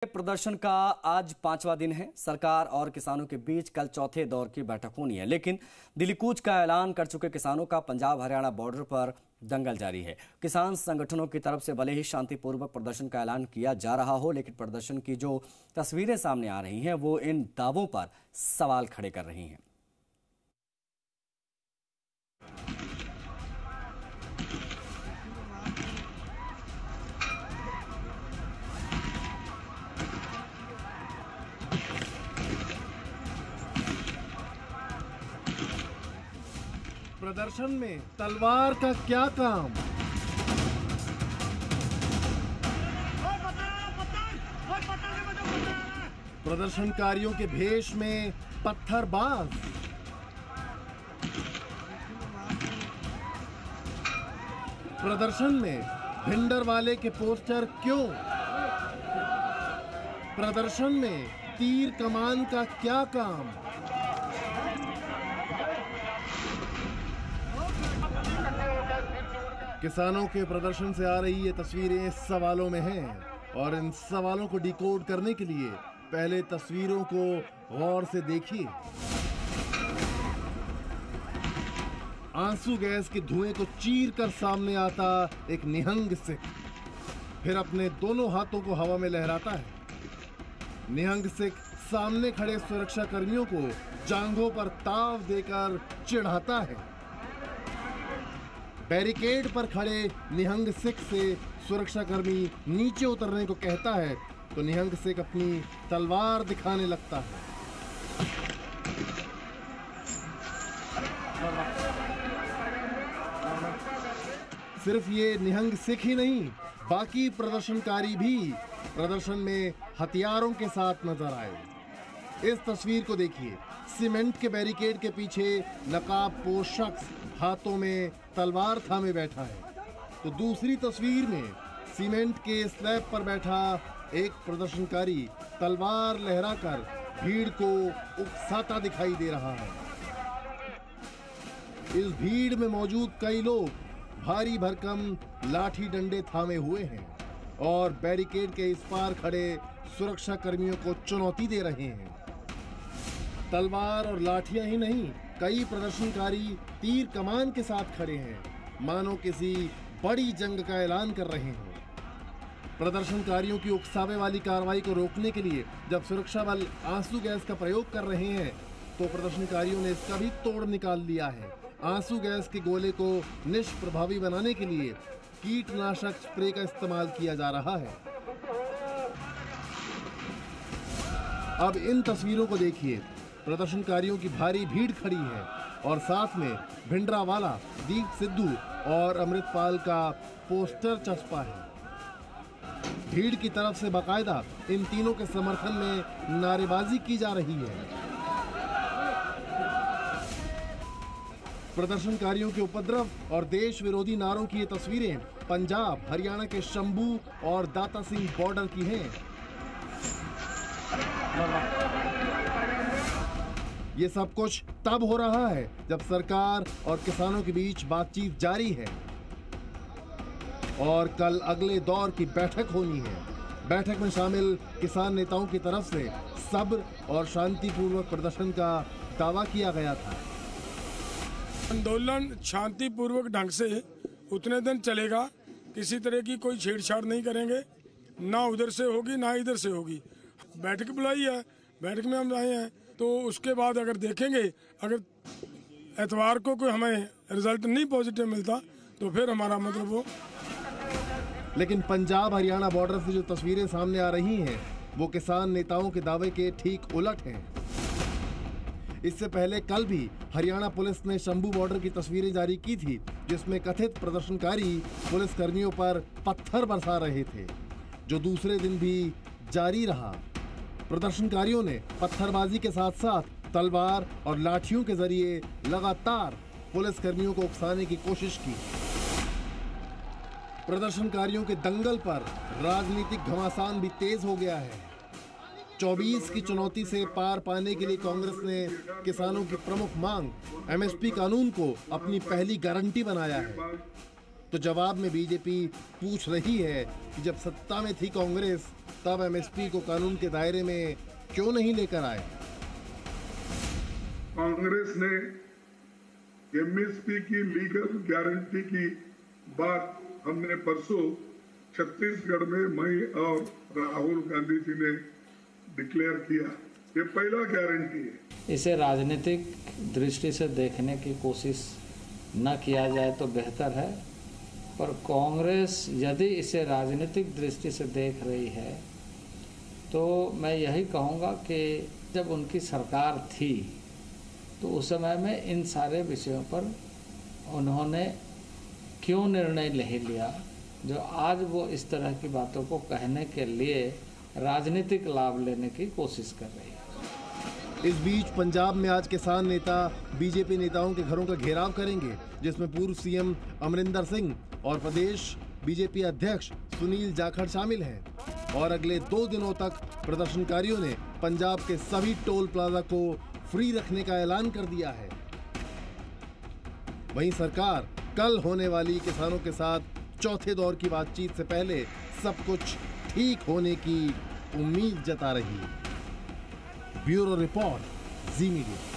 प्रदर्शन का आज 5वां दिन है। सरकार और किसानों के बीच कल चौथे दौर की बैठक होनी है, लेकिन दिल्ली कूच का ऐलान कर चुके किसानों का पंजाब हरियाणा बॉर्डर पर दंगल जारी है। किसान संगठनों की तरफ से भले ही शांतिपूर्वक प्रदर्शन का ऐलान किया जा रहा हो, लेकिन प्रदर्शन की जो तस्वीरें सामने आ रही हैं वो इन दावों पर सवाल खड़े कर रही हैं। प्रदर्शन में तलवार का क्या काम? प्रदर्शनकारियों के भेष में पत्थरबाज। प्रदर्शन में भिंडरवाले के पोस्टर क्यों? प्रदर्शन में तीर कमान का क्या काम? किसानों के प्रदर्शन से आ रही ये तस्वीरें इस सवालों में हैं, और इन सवालों को डिकोड करने के लिए पहले तस्वीरों को गौर से देखिए। आंसू गैस के धुएं को चीर कर सामने आता एक निहंग सिख, फिर अपने दोनों हाथों को हवा में लहराता है। निहंग सिख सामने खड़े सुरक्षा कर्मियों को जांघों पर ताव देकर चिढ़ाता है। बैरिकेड पर खड़े निहंग सिख से सुरक्षाकर्मी नीचे उतरने को कहता है तो निहंग सिख अपनी तलवार दिखाने लगता है। सिर्फ ये निहंग सिख ही नहीं, बाकी प्रदर्शनकारी भी प्रदर्शन में हथियारों के साथ नजर आए। इस तस्वीर को देखिए। सीमेंट के बैरिकेड के पीछे नकाबपोश शख्स हाथों में तलवार थामे बैठा है, तो दूसरी तस्वीर में सीमेंट के स्लैब पर बैठा एक प्रदर्शनकारी तलवार लहराकर भीड़ को उकसाता दिखाई दे रहा है। इस भीड़ में मौजूद कई लोग भारी भरकम लाठी डंडे थामे हुए हैं और बैरिकेड के इस पार खड़े सुरक्षा कर्मियों को चुनौती दे रहे हैं। तलवार और लाठियां ही नहीं, कई प्रदर्शनकारी तीर कमान के साथ खड़े हैं, मानो किसी बड़ी जंग का ऐलान कर रहे हैं। प्रदर्शनकारियों की उकसावे वाली कार्रवाई को रोकने के लिए जब सुरक्षा बल आंसू गैस का प्रयोग कर रहे हैं, तो प्रदर्शनकारियों ने इसका भी तोड़ निकाल लिया है। आंसू गैस के गोले को निष्प्रभावी बनाने के लिए कीटनाशक स्प्रे का इस्तेमाल किया जा रहा है। अब इन तस्वीरों को देखिए। प्रदर्शनकारियों की भारी भीड़ खड़ी है और साथ में भिंडरावाला, दीप सिद्धू और अमृतपाल का पोस्टर चस्पा है। भीड़ की तरफ से बाकायदा इन तीनों के समर्थन में नारेबाजी की जा रही है। प्रदर्शनकारियों के उपद्रव और देश विरोधी नारों की ये तस्वीरें पंजाब हरियाणा के शंभू और दाता सिंह बॉर्डर की हैं। ये सब कुछ तब हो रहा है जब सरकार और किसानों के बीच बातचीत जारी है और कल अगले दौर की बैठक होनी है। बैठक में शामिल किसान नेताओं की तरफ से सब्र और शांतिपूर्वक प्रदर्शन का दावा किया गया था। आंदोलन शांतिपूर्वक ढंग से उतने दिन चलेगा, किसी तरह की कोई छेड़छाड़ नहीं करेंगे, ना उधर से होगी ना इधर से होगी। बैठक बुलाई है, बैठक में हम आए हैं, तो उसके बाद अगर देखेंगे, अगर एतवार को कोई हमें रिजल्ट नहीं पॉजिटिव मिलता तो फिर हमारा मतलब वो। लेकिन पंजाब हरियाणा बॉर्डर से जो तस्वीरें सामने आ रही हैं वो किसान नेताओं के दावे के ठीक उलट हैं। इससे पहले कल भी हरियाणा पुलिस ने शंभू बॉर्डर की तस्वीरें जारी की थी, जिसमें कथित प्रदर्शनकारी पुलिस कर्मियों पर पत्थर बरसा रहे थे, जो दूसरे दिन भी जारी रहा। प्रदर्शनकारियों ने पत्थरबाजी के साथ साथ तलवार और लाठियों के जरिए लगातार पुलिस कर्मियों को उकसाने की कोशिश की। प्रदर्शनकारियों के दंगल पर राजनीतिक घमासान भी तेज हो गया है। 24 की चुनौती से पार पाने के लिए कांग्रेस ने किसानों की प्रमुख मांग एमएसपी कानून को अपनी पहली गारंटी बनाया है। तो जवाब में बीजेपी पूछ रही है कि जब सत्ता में थी कांग्रेस तब एमएसपी को कानून के दायरे में क्यों नहीं लेकर आए? कांग्रेस ने एमएसपी की लीगल गारंटी की बात हमने परसों छत्तीसगढ़ में मैं और राहुल गांधी जी ने डिक्लेयर किया। ये पहला गारंटी है। इसे राजनीतिक दृष्टि से देखने की कोशिश न किया जाए तो बेहतर है, पर कांग्रेस यदि इसे राजनीतिक दृष्टि से देख रही है तो मैं यही कहूँगा कि जब उनकी सरकार थी तो उस समय में इन सारे विषयों पर उन्होंने क्यों निर्णय नहीं लिया जो आज वो इस तरह की बातों को कहने के लिए राजनीतिक लाभ लेने की कोशिश कर रही है। इस बीच पंजाब में आज किसान नेता बीजेपी नेताओं के घरों का घेराव करेंगे, जिसमें पूर्व सीएम अमरिंदर सिंह और प्रदेश बीजेपी अध्यक्ष सुनील जाखड़ शामिल हैं। और अगले 2 दिनों तक प्रदर्शनकारियों ने पंजाब के सभी टोल प्लाजा को फ्री रखने का ऐलान कर दिया है। वहीं सरकार कल होने वाली किसानों के साथ चौथे दौर की बातचीत से पहले सब कुछ ठीक होने की उम्मीद जता रही है। ब्यूरो रिपोर्ट, जी मीडिया।